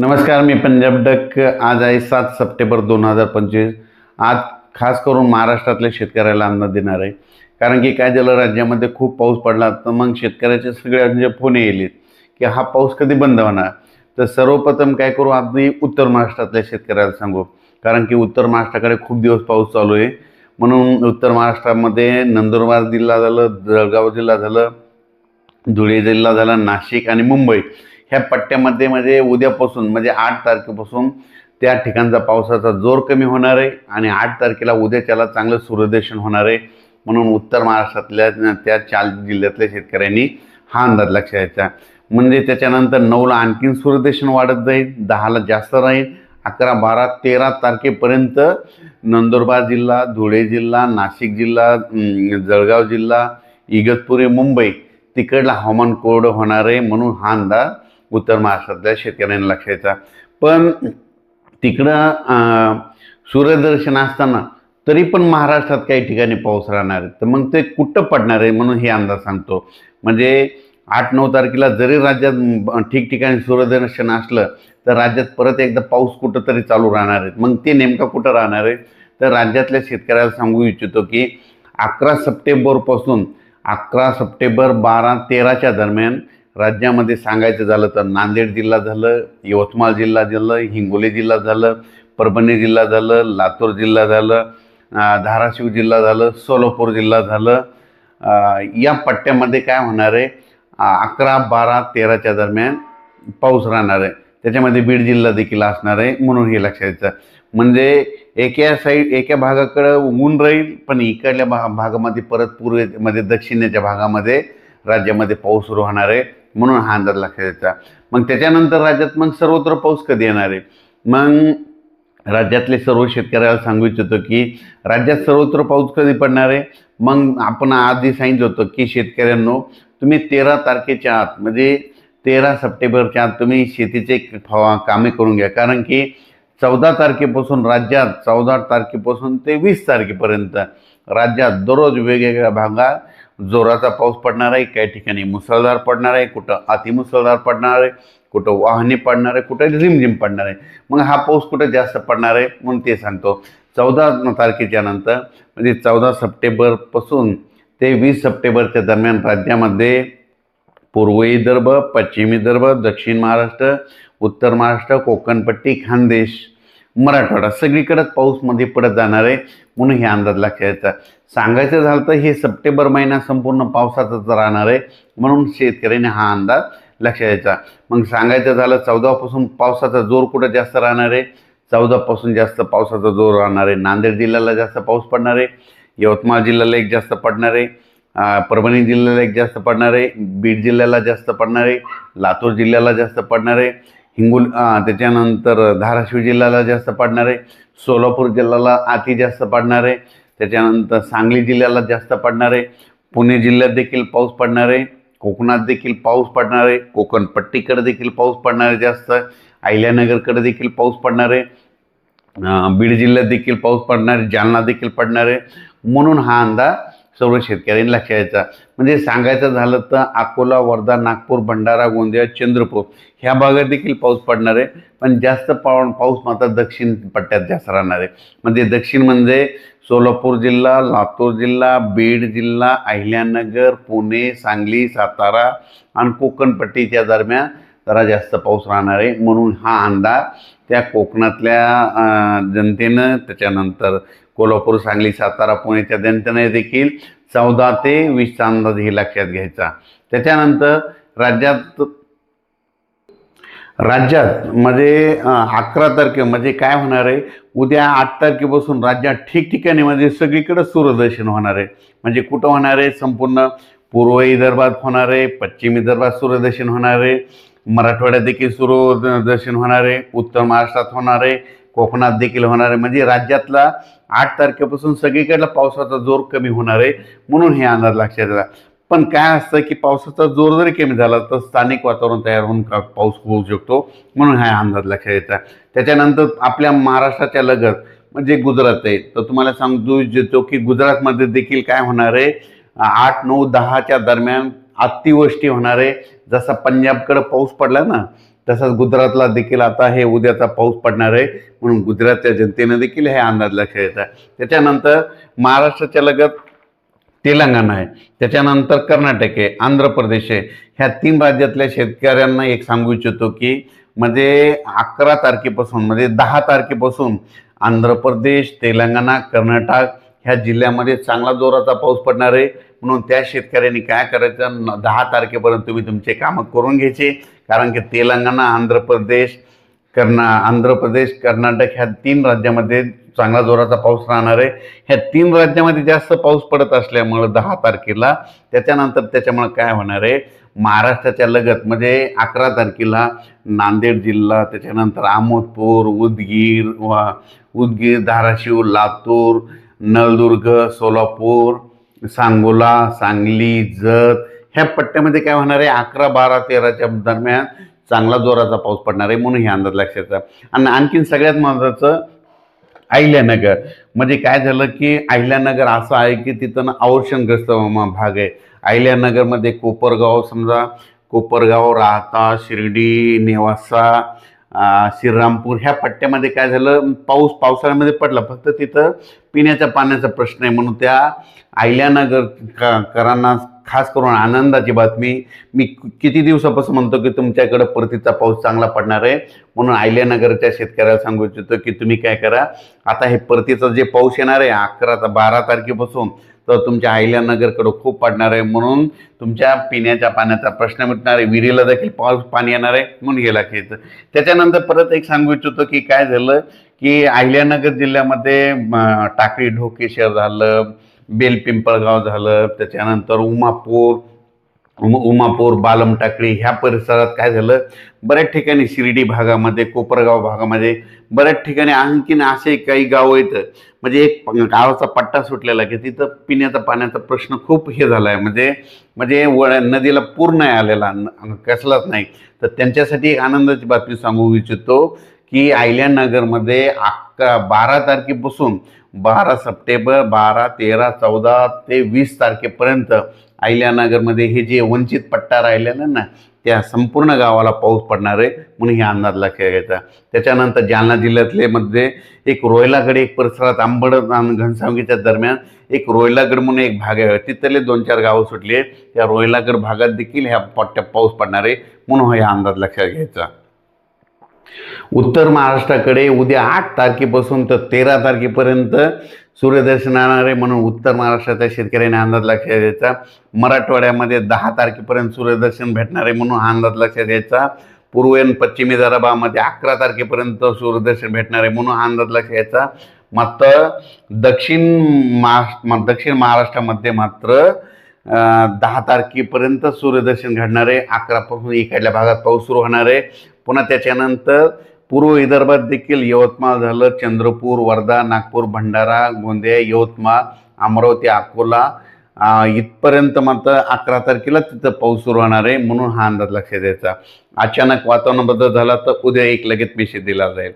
नमस्कार, मी पंजाब डक। आज आहे 7 सप्टेंबर 2025। आज खास करून महाराष्ट्रातल्या शेतकऱ्याला अंदाज देणार आहे। कारण की काय झालं, राज्यामध्ये खूप पाऊस पडला, तर मग शेतकऱ्याचे सगळ्यांचे फोन येईल की हा पाऊस कधी बंद होणार। तर सर्वप्रथम काय करू, आधी उत्तर महाराष्ट्रातल्या शेतकऱ्याला सांगू। कारण की उत्तर महाराष्ट्राकडे खूप दिवस पाऊस चालू आहे, म्हणून उत्तर महाराष्ट्रामध्ये नंदुरबार जिल्हा झालं, जळगाव जिल्हा झालं, धुळे जिल्हा झाला, नाशिक आणि मुंबई ह्या पट्ट्यामध्ये म्हणजे उद्यापासून म्हणजे 8 तारखेपासून त्या ठिकाणचा पावसाचा जोर कमी होणार आहे आणि 8 तारखेला उद्याच्याला चांगलं सूर्यदर्शन होणार आहे। म्हणून उत्तर महाराष्ट्रातल्या त्या 4 जिल्ह्यातल्या शेतकऱ्यांनी हा अंदाज लक्षात घ्यायचा। म्हणजे त्याच्यानंतर 9ला आणखीन सूर्यदर्शन वाढत जाईल, 10ला जास्त राहील, 11, 12, 13 तारखेपर्यंत नंदुरबार जिल्हा, धुळे जिल्हा, नाशिक जिल्हा, जळगाव जिल्हा, इगतपुरी, मुंबई तिकडला हवामान कोरडं होणार आहे। म्हणून हा अंदाज उत्तर महाराष्ट्रातल्या शेतकऱ्यांना लक्षायचा। पण तिकडं सूर्यदर्शन असताना तरी पण महाराष्ट्रात काही ठिकाणी पाऊस राहणार आहे, तर मग ते कुठं पडणार आहे म्हणून हे अंदाज सांगतो। म्हणजे 8-9 तारखेला जरी राज्यात ठिकठिकाणी सूर्यदर्शन असलं, तर राज्यात परत एकदा पाऊस कुठंतरी चालू राहणार आहे। मग ते नेमकं कुठं राहणार आहे, तर राज्यातल्या शेतकऱ्याला सांगू इच्छितो की 11 सप्टेंबरपासून 11 सप्टेंबर 12-13च्या दरम्यान राज्यामध्ये सांगायचं झालं तर नांदेड जिल्हा झालं, यवतमाळ जिल्हा झालं, हिंगोली जिल्हा झालं, परभणी जिल्हा झालं, लातूर जिल्हा झालं, धाराशिव जिल्हा झालं, सोलापूर जिल्हा झालं, या पट्ट्यामध्ये काय होणार आहे, 11, 12, 13च्या दरम्यान पाऊस राहणार आहे। त्याच्यामध्ये बीड जिल्हा देखील असणार आहे, म्हणून हे लक्षात घ्यायचं। म्हणजे एका भागाकडे ऊन राहील, पण इकडल्या भागामध्ये परत पूर्वेमध्ये दक्षिणेच्या भागामध्ये राज्यामध्ये पाऊस सुरू होणार आहे, म्हणून हा अंदाज लक्षात घ्यायचा। मग त्याच्यानंतर राज्यात मग सर्वत्र पाऊस कधी येणार आहे, मग राज्यातले सर्व शेतकऱ्याला सांगू इच्छितो की राज्यात सर्वत्र पाऊस कधी पडणार आहे। मग आपण आधी सांगितलं होतं की शेतकऱ्यांनो, तुम्ही 13 तारखेच्या आत म्हणजे 13 सप्टेंबरच्या आत तुम्ही शेतीचे कामे करून घ्या। कारण की 14 तारखेपासून राज्यात 14 तारखेपासून ते 20 तारखेपर्यंत राज्यात दररोज वेगवेगळ्या भागात जोराचा पाऊस पडणार आहे। काही ठिकाणी मुसळधार पडणार आहे, कुठं अतिमुसळधार पडणार आहे, कुठं वाहने पडणार आहे, कुठं रिमझिम पडणार आहे। मग हा पाऊस कुठं जास्त पडणार आहे म्हणून ते सांगतो। 14 तारखेच्या नंतर म्हणजे 14 सप्टेंबरपासून ते 20 सप्टेंबरच्या दरम्यान राज्यामध्ये पूर्व विदर्भ, पश्चिम विदर्भ, दक्षिण महाराष्ट्र, उत्तर महाराष्ट्र, कोकणपट्टी, खानदेश, मराठवाडा सगळीकडे पाऊस मध्ये पडत जाणार आहे, म्हणून हे अंदाज लक्षात घ्यायचा। सांगायचं झालं तर हे सप्टेंबर महिना संपूर्ण पावसाचाच राहणार आहे, म्हणून शेतकऱ्यांनी हा अंदाज लक्षात घ्यायचा। मग सांगायचं झालं 14 पासून पावसाचा जोर कुठं जास्त राहणार आहे, 14 पासून जास्त पावसाचा जोर राहणार आहे नांदेड जिल्ह्याला जास्त पाऊस पडणार आहे, यवतमाळ जिल्ह्याला एक जास्त पडणार आहे, परभणी जिल्ह्याला एक जास्त पडणार आहे, बीड जिल्ह्याला जास्त पडणार आहे, लातूर जिल्ह्याला जास्त पडणार आहे, त्याच्यानंतर धाराशिव जिल्ह्याला जास्त पडणार आहे, सोलापूर जिल्ह्याला अति जास्त पडणार आहे, त्याच्यानंतर सांगली जिल्ह्याला जास्त पडणार आहे, पुणे जिल्ह्यात देखील पाऊस पडणार आहे, कोकणात देखील पाऊस पडणार आहे, कोकणपट्टीकडे देखील पाऊस पडणार आहे जास्त, अहिल्यानगरकडे देखील पाऊस पडणार आहे, बीड जिल्ह्यात देखील पाऊस पडणार आहे, जालना देखील पडणार आहे। म्हणून हा अंदाज सर्व शेतकऱ्यांनी लक्षात घ्यायचा। म्हणजे सांगायचं झालं तर अकोला, वर्धा, नागपूर, भंडारा, गोंदिया, चंद्रपूर ह्या भागात देखील पाऊस पडणार आहे, पण जास्त पाऊस मात्र दक्षिण पट्ट्यात जास्त राहणार आहे। म्हणजे दक्षिण म्हणजे सोलापूर जिल्हा, लातूर जिल्हा, बीड जिल्हा, अहिल्यानगर, पुणे, सांगली, सातारा आणि कोकणपट्टीच्या दरम्यान जरा जास्त पाऊस राहणार आहे। म्हणून हा अंदाज त्या कोकणातल्या जनतेनं, त्याच्यानंतर कोल्हापूर, सांगली, सातारा, पुणेच्या जनतेने देखील 14 ते 20चा अंदाज हे लक्षात घ्यायचा। त्याच्यानंतर राज्यात म्हणजे 11 तारखे म्हणजे काय होणार आहे, उद्या 8 तारखेपासून राज्यात ठिकठिकाणी म्हणजे सगळीकडे सूर्यदर्शन होणार आहे। म्हणजे कुठं होणार आहे, संपूर्ण पूर्व विदर्भात होणार आहे, पश्चिम विदर्भात सूर्यदर्शन होणार आहे, मराठवाड्यात देखील सूर्यदर्शन होणार आहे, उत्तर महाराष्ट्रात होणार आहे, कोकणात देखील होणार आहे। म्हणजे राज्यातला 8 तारखेपासून सगळीकडला पावसाचा जोर कमी होणार आहे, म्हणून हे अंदाज लक्षात घ्या। पण काय असतं की पावसाचा जोर जरी कमी झाला तर स्थानिक वातावरण तयार होऊन पाऊस होऊ शकतो, म्हणून हा अंदाज लक्षात घ्यायचा। त्याच्यानंतर आपल्या महाराष्ट्राच्या लगत म्हणजे गुजरात आहे, तर तुम्हाला सांगू इच्छितो की गुजरातमध्ये देखील काय होणार आहे, 8, 9, 10च्या दरम्यान अतिवृष्टी होणार आहे। जसा पंजाबकडे पाऊस पडला ना, तसंच गुजरातला देखील आता हे उद्याचा पाऊस पडणार आहे, म्हणून गुजरातच्या जनतेनं देखील हे अंदाज लक्षात येतात. त्याच्यानंतर महाराष्ट्राच्या लगत तेलंगणा आहे, त्याच्यानंतर कर्नाटक आहे, आंध्र प्रदेश आहे. ह्या 3 राज्यातल्या शेतकऱ्यांना एक सांगू इच्छितो की म्हणजे 11 तारखेपासून म्हणजे 10 तारखेपासून आंध्र प्रदेश, तेलंगणा, कर्नाटक ह्या जिल्ह्यामध्ये चांगला जोराचा पाऊस पडणार आहे. म्हणून त्या शेतकऱ्यांनी काय करायचं, 10 तारखेपर्यंत तुम्ही तुमचे कामं करून घ्यायचे. कारण की तेलंगणा, आंध्र प्रदेश, कर्नाटक ह्या 3 राज्यामध्ये चांगला जोराचा पाऊस राहणार आहे. ह्या 3 राज्यामध्ये जास्त पाऊस पडत असल्यामुळं 10 तारखेला त्याच्यानंतर त्याच्यामुळं काय होणार आहे, महाराष्ट्राच्या लगत म्हणजे 11 तारखेला नांदेड जिल्हा, त्याच्यानंतर अहमदपूर, उदगीर, धाराशिव, लातूर, नळदुर्ग, सोलापूर, सांगोला, सांगली, जत ह्या पट्ट्यामध्ये काय होणार आहे, 11, 12, 13च्या दरम्यान चांगला जोराचा पाऊस पडणार आहे. म्हणून हे अंदाज लक्षात येतात. आणि आणखीन सगळ्यात महत्त्वाचं अहिल्यानगर म्हणजे काय झालं की अहिल्यानगर असं आहे की तिथं अवर्षणग्रस्त भाग आहे. अहिल्यानगरमध्ये कोपरगाव, राहता, शिर्डी, नेवासा, श्रीरामपूर ह्या पट्ट्यामध्ये काय झालं, पावसाळ्यामध्ये पडला, फक्त तिथं पिण्याच्या पाण्याचा प्रश्न आहे. म्हणून त्या अहिल्यानगर करांना खास करून आनंदाची बातमी, मी किती दिवसापासून म्हणतो की तुमच्याकडे परतीचा पाऊस चांगला पडणार आहे. म्हणून अहिल्यानगरच्या शेतकऱ्याला सांगू इच्छितो की तुम्ही काय करा, आता हे परतीचा जे पाऊस येणार आहे 12 तारखेपासून, तर तुमच्या अहिल्यानगरकडं खूप पडणार आहे. म्हणून तुमच्या पिण्याच्या पाण्याचा प्रश्न मिटणार आहे, विहिरीला देखील पाणी येणार आहे. म्हणून हे लक्षात येतं. त्याच्यानंतर परत एक सांगू इच्छितो की काय झालं की अहिल्यानगर जिल्ह्यामध्ये टाकळी ढोकेश्वर झालं, बेलपिंपळगाव झालं, त्याच्यानंतर उमापूर, बालम टाकळी ह्या परिसरात काय झालं, बऱ्याच ठिकाणी शिर्डी भागामध्ये, कोपरगाव भागामध्ये बऱ्याच ठिकाणी आणखीन असे काही गाव आहेत, म्हणजे एक गावाचा पट्टा सुटलेला की तिथं पिण्याचा पाण्याचा प्रश्न खूप हे झाला आहे. म्हणजे नदीला पूर नाही आलेला, कसलाच नाही. तर त्यांच्यासाठी एक आनंदाची बातमी सांगू इच्छितो की अहिल्यानगरमध्ये 12 तारखेपासून 12 सप्टेंबर, 12, 13, 14 ते 20 तारखेपर्यंत अहिल्यानगरमध्ये हे जे वंचित पट्टा राहिलेला ना, त्या संपूर्ण गावाला पाऊस पडणार आहे. म्हणून हे अंदाज लक्षात घ्यायचा. त्याच्यानंतर जालना जिल्ह्यातले मध्ये एक रोयलागड, एक परिसरात आंबड आणि घनसावंगीच्या दरम्यान एक रोयलागड म्हणून एक भाग आहे, तिथले 2-4 गावं सुटले. त्या रोयलागड भागात देखील ह्या पट्ट्यात पाऊस पडणार आहे. म्हणून हा अंदाज लक्षात घ्यायचा. उत्तर महाराष्ट्राकडे उद्या 8 तारखेपासून तर 13 तारखेपर्यंत सूर्यदर्शन येणार आहे. म्हणून उत्तर महाराष्ट्राच्या शेतकऱ्यांनी अंदाज लक्षात द्यायचा. मराठवाड्यामध्ये 10 तारखेपर्यंत सूर्यदर्शन भेटणार आहे, म्हणून हा अंदाज लक्षात द्यायचा. पूर्व आणि पश्चिमी विदर्भामध्ये 11 तारखेपर्यंत सूर्यदर्शन भेटणार आहे, म्हणून हा अंदाज लक्षात द्यायचा. मात्र दक्षिण महाराष्ट्रामध्ये मात्र 10 तारखेपर्यंत सूर्यदर्शन घडणार आहे. 11 पासून इकडल्या भागात पाऊस सुरू होणार आहे. पुन्हा त्याच्यानंतर पूर्व विदर्भात देखील यवतमाळ झालं, चंद्रपूर, वर्धा, नागपूर, भंडारा, गोंदिया, यवतमाळ, अमरावती, अकोला इथपर्यंत मात्र 11 तारखेला तिथं पाऊस सुरू होणार आहे. म्हणून हा अंदाज लक्षात द्यायचा. अचानक वातावरण बदल झाला तर उद्या एक लगेच मेसेज दिला जाईल.